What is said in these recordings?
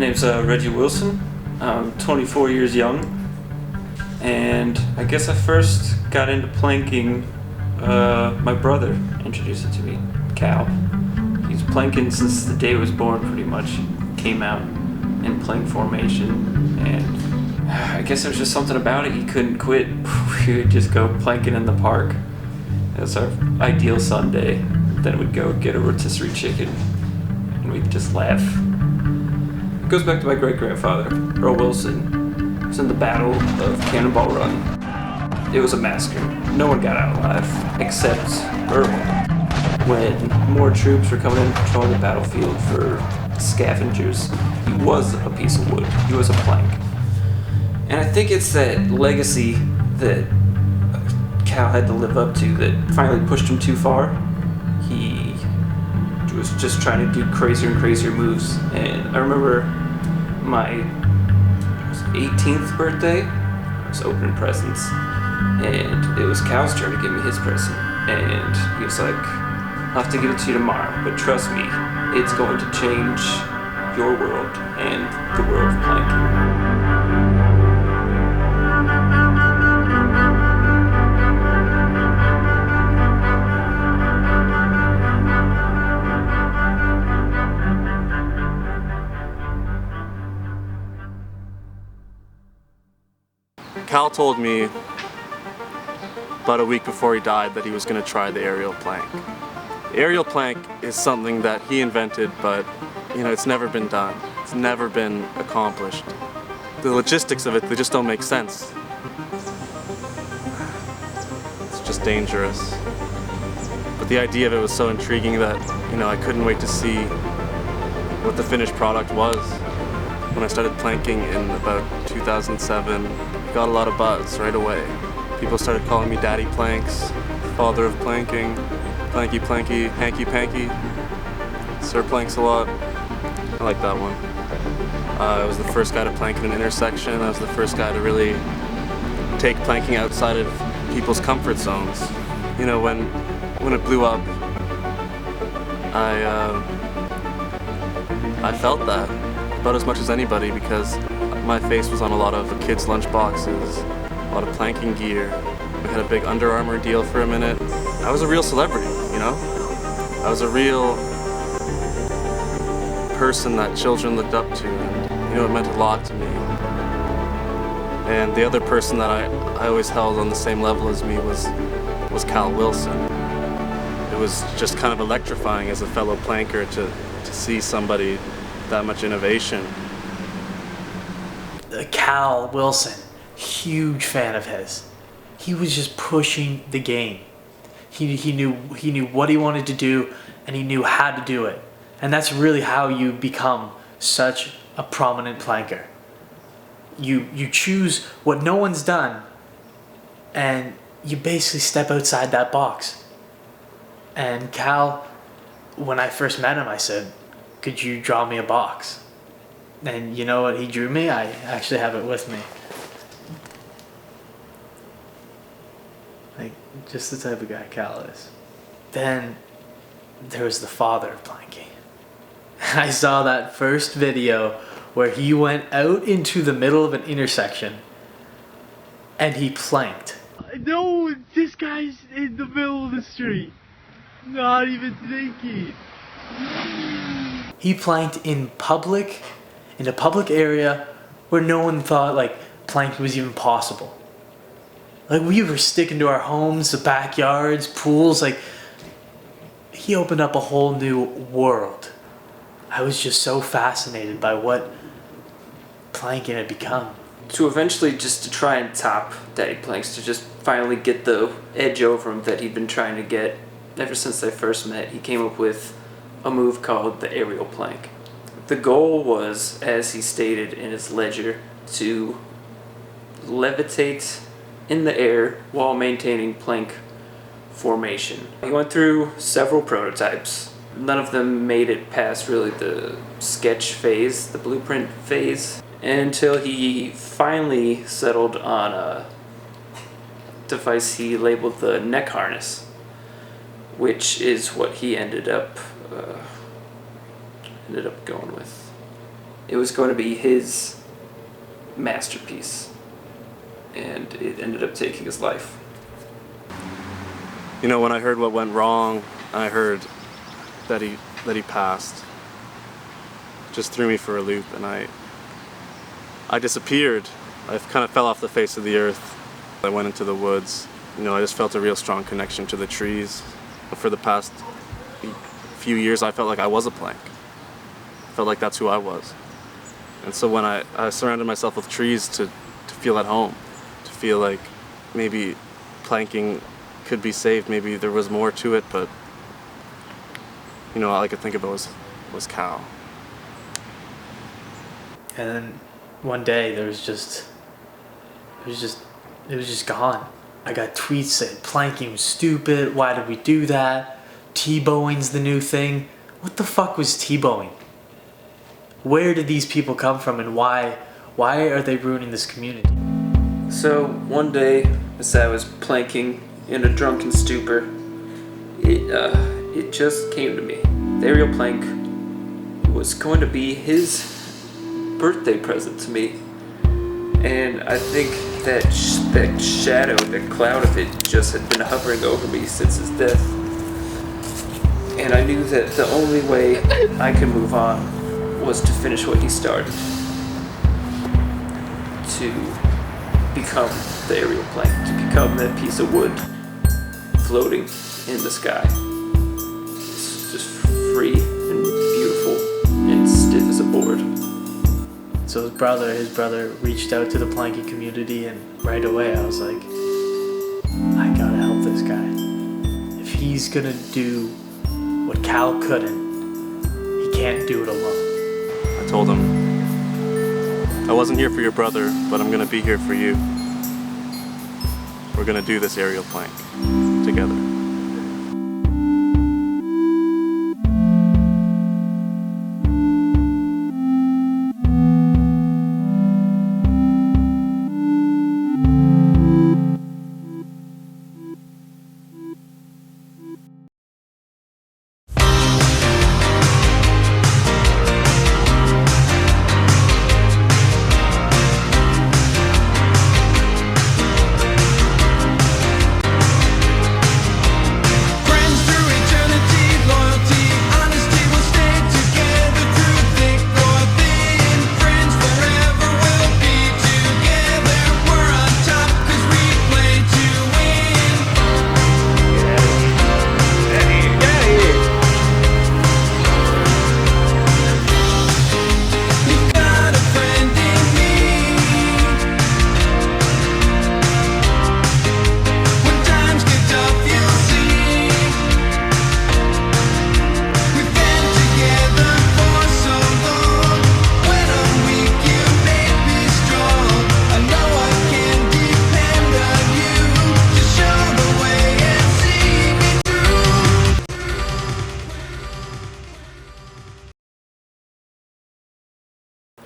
name's Reggie Wilson. I'm 24 years young, and I guess I first got into planking. My brother introduced it to me, Cal. He's planking since the day he was born, pretty much. Came out in plank formation, and I guess there was just something about it. He couldn't quit. We would just go planking in the park. That's our ideal Sunday. Then we'd go get a rotisserie chicken, and we'd just laugh. It goes back to my great-grandfather, Rowe Wilson. He was in the Battle of Cannonball Run. It was a massacre. No one got out alive, except Earl. When more troops were coming in patrolling the battlefield for scavengers, he was a piece of wood. He was a plank. And I think it's that legacy that Cal had to live up to that finally pushed him too far. He was just trying to do crazier and crazier moves. And I remember my 18th birthday, I was opening presents, and it was Cal's turn to give me his present. And he was like, I'll have to give it to you tomorrow, but trust me, it's going to change your world and the world of planking. Cal told me about a week before he died that he was going to try the aerial plank. The aerial plank is something that he invented, but it's never been done. It's never been accomplished. The logistics of it, they just don't make sense. It's just dangerous. But the idea of it was so intriguing that, I couldn't wait to see what the finished product was. When I started planking in about 2007, I got a lot of buzz right away. People started calling me Daddy Planks, Father of Planking, Planky Planky, Hanky Panky, Sir Planks a lot. I like that one. I was the first guy to plank in an intersection. I was the first guy to really take planking outside of people's comfort zones. When it blew up, I felt that about as much as anybody because my face was on a lot of kids' lunch boxes, a lot of planking gear. We had a big Under Armour deal for a minute. I was a real celebrity, I was a real person that children looked up to, and it meant a lot to me. And the other person that I always held on the same level as me was Cal Wilson. It was just kind of electrifying as a fellow planker to see somebody that much innovation. Cal Wilson, huge fan of his. He was just pushing the game. He knew what he wanted to do, and he knew how to do it. And that's really how you become such a prominent planker. You choose what no one's done, and you basically step outside that box. And Cal, when I first met him, I said, could you draw me a box? And you know what he drew me? I actually have it with me. Like, just the type of guy Cal is. Then there was the father of planking. I saw that first video where he went out into the middle of an intersection and he planked. No, this guy's in the middle of the street. Not even thinking. He planked in a public area where no one thought planking was even possible. We were sticking to our homes, the backyards, pools. He opened up a whole new world. I was just so fascinated by what planking had become. To eventually just to try and top Daddy Planks, to just finally get the edge over him that he'd been trying to get ever since they first met, he came up with a move called the aerial plank. The goal was, as he stated in his ledger, to levitate in the air while maintaining plank formation. He went through several prototypes. None of them made it past really the sketch phase, the blueprint phase, until he finally settled on a device he labeled the neck harness, which is what he ended up going with. it was going to be his masterpiece, and it ended up taking his life. You know, when I heard what went wrong, I heard that he passed. Just threw me for a loop, and I disappeared. I kind of fell off the face of the earth. I went into the woods. You know, I just felt a real strong connection to the trees. For the past few years, I felt like I was a plank. I felt like that's who I was. And so when I surrounded myself with trees to feel at home, to feel like maybe planking could be saved, maybe there was more to it, but you know, all I could think about was Cal. And then one day it was just gone. I got tweets saying planking was stupid. Why did we do that? T-bowing's the new thing. What the fuck was T-bowing? Where did these people come from, and why are they ruining this community? So one day, as I was planking in a drunken stupor, it just came to me. The aerial plank was going to be his birthday present to me, and I think that shadow, that cloud of it, just had been hovering over me since his death. And I knew that the only way I could move on was to finish what he started, to become the aerial plank, to become that piece of wood floating in the sky. It's just free and beautiful and stiff as a board. So his brother reached out to the planking community, and right away I was like, I gotta help this guy. If he's gonna do what Cal couldn't, he can't do it alone. I told him, I wasn't here for your brother, but I'm gonna be here for you. We're gonna do this aerial plank together.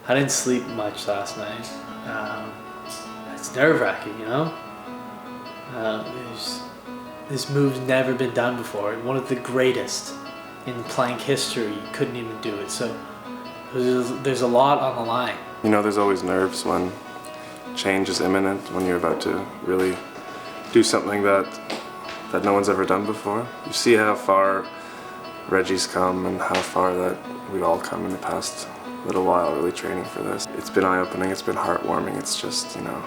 I didn't sleep much last night. It's nerve-wracking, you know? This move's never been done before. One of the greatest in plank history couldn't even do it. So there's a lot on the line. You know, there's always nerves when change is imminent, when you're about to really do something that no one's ever done before. You see how far Reggie's come and how far that we've all come in the past little while really training for this. It's been eye-opening, it's been heartwarming. It's just, you know,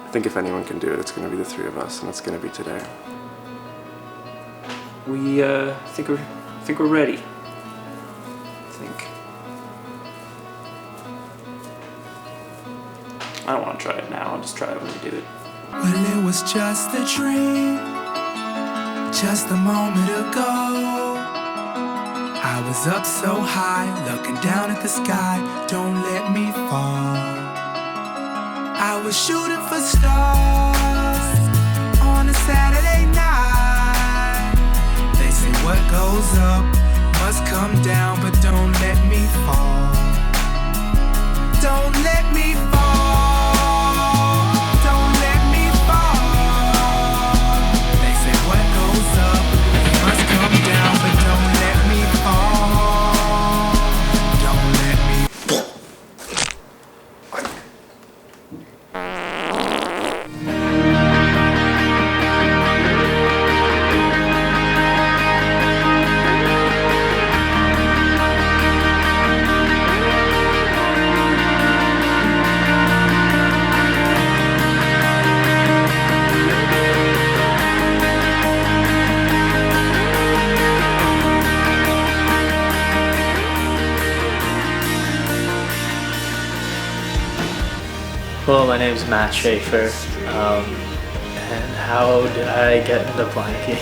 I think if anyone can do it, it's going to be the three of us, and it's going to be today. We think we're ready. I don't want to try it now. I'll just try it when we do it. Well, it was just a dream, just a moment ago. I was up so high, looking down at the sky. Don't let me fall. I was shooting for stars on a Saturday night. They say what goes up must come down, but don't let me fall. Don't let me fall. Don't let me fall. They say what goes up must come down, but don't let me fall. Don't let me. Well, my name is Matt Schaffer, and how did I get into planking?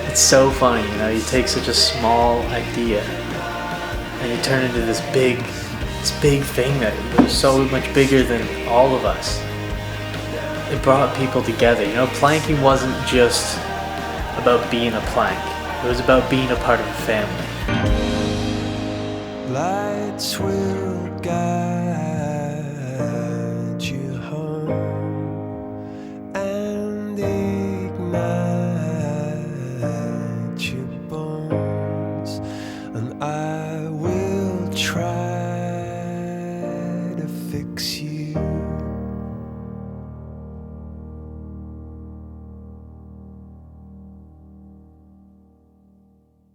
It's so funny, you know, you take such a small idea and you turn it into this big thing that was so much bigger than all of us. It brought people together, you know, planking wasn't just about being a plank, it was about being a part of a family. Lights will guide you home and ignite your bones, and I will try